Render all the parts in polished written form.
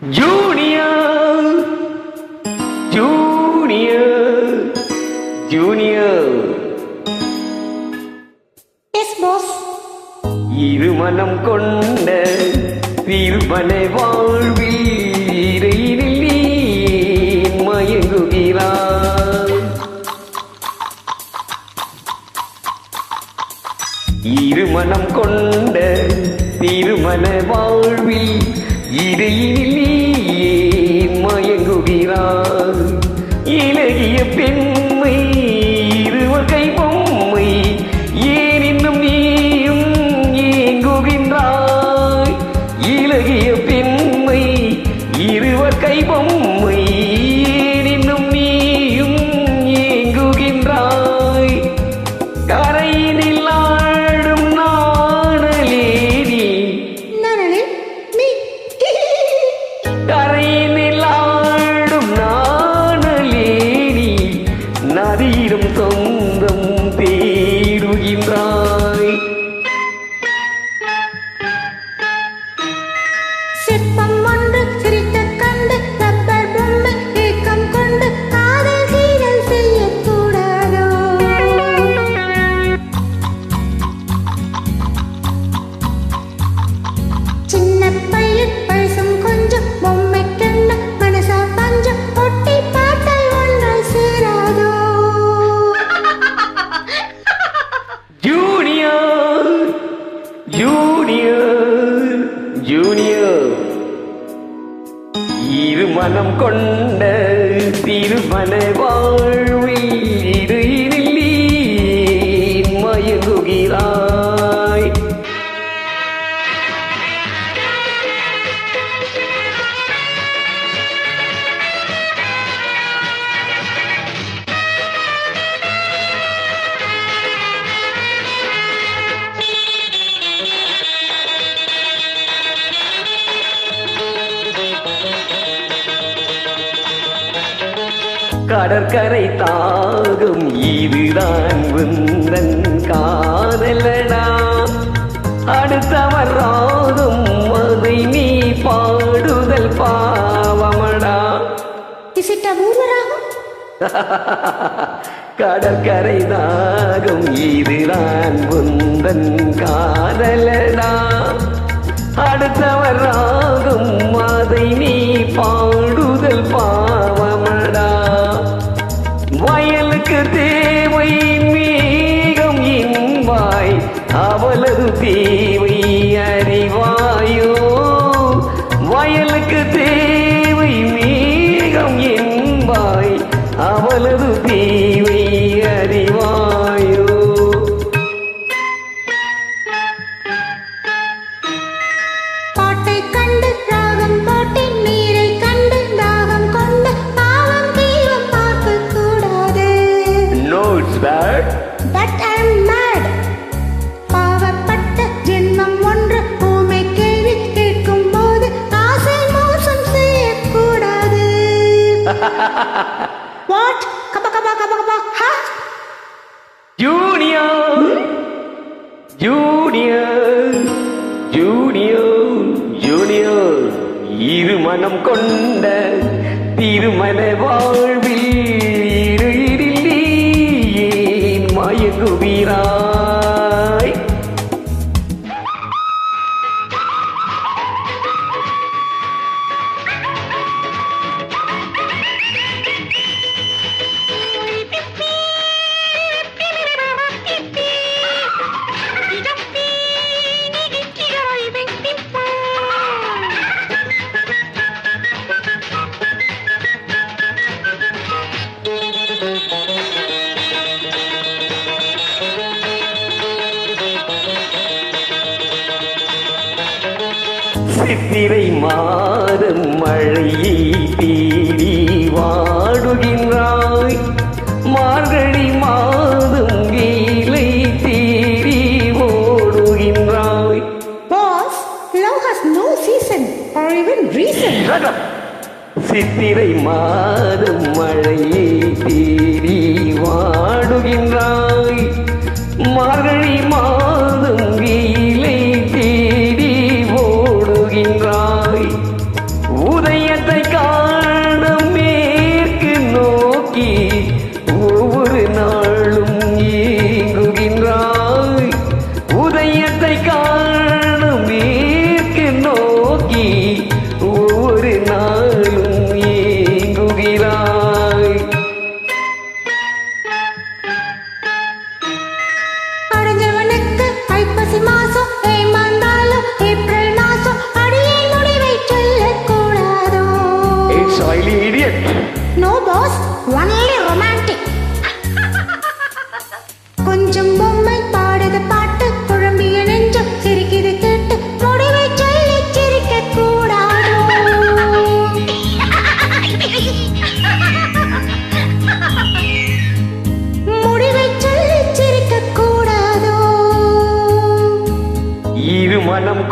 Junior junior junior yes boss. இருமனம் கொண்ட திருமலை வாழ்வில் மயங்குகிறார். இருமனம் கொண்ட திருமலை வாழ்வில் இடையினில் மயங்குகிறார். இலகிய பெண்மை இருவகை பொம்மை ஏன் இன்னும் நீயும் ஏங்குகின்றாய். இலகிய பெண்மை இருவகை பொம்மை ஏன் இன்னும் நீயும் ஏங்குகின்றாய். கரையினில் ஆடும் நாணலேடி கரையினில் ஆடும் நாணலேடி நதியிடும் சொந்தம் தேடுகின்றாய். சிற்பம் ஒன்று சிரித்த கண்டு ரப்பர் பொம்மை ஏக்கம் கொண்டு காதல் கீழல் செய்யக்கூடாதோ. சின்ன பையன் பழசும் கொஞ்சம் பொம்மை கண்ண மனசா பஞ்சம் ஒட்டி பார்த்தால் ஒன்றாய் சேராதோ. ஜூனியர் ஜூனியர் ஜூனியர் இருமனம் கொண்ட திருமலை வாழ்வில் இடையினில் மயங்குகிறாய். கடற்கரை தாகும் இதுதான் உந்தன் காதலடா. அடுத்தவர் ராகும் அதை நீ பாடுதல் பாவமடா. Is it a பூர்வராகம்? கடற்கரை தாகும் இதுதான் உந்தன் காதலடா. அடுத்தவர் ராகும் அதை நீ பாடுதல் பாவமடா. வயலுக்கு தேவை மேகம் என்பாய் அவளது தேவை அறிவாயோ. வயலுக்கு தேவை மேகம் என்பாய் அவளது தேவை அறிவாயோ. பாட்டை கண்டு ராகம் போட்டி நீரை கண்டு தாகம் கொண்டு பாவம் தீவம் பார்க்க கூடாது. No, it's bad. But I'm mad. பாவப்பட்ட ஜென்மம் ஒன்று பூமை கேள்வி கேட்கும் போது ஆசை மோசம் செய்யக்கூடாது. What? கபா கபா கபா கபா ஹா. ஜூனியர் ஜூனியர் ஜூனியர் ஜூனியர் இருமனம் கொண்ட திருமலை வாழ்வில் ஏன் மயங்குகிறாய். சித்திரை மாதம் மழையை தேடி வாடுகின்றாய். மார்கழி மாதம் வேலை தேடி ஓடுகின்றாய். Boss, love has no season or even reason. சித்திரை மாதம் மழையை தேடி வாடுகின்றாய். மார்கழி மாதம் வேலை தேடி ஓடுகின்றாய். உதய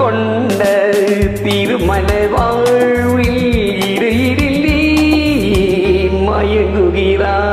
கொண்ட திருமலை வாழ்வில் இடையிடில் நீ மயங்குகிறாய்.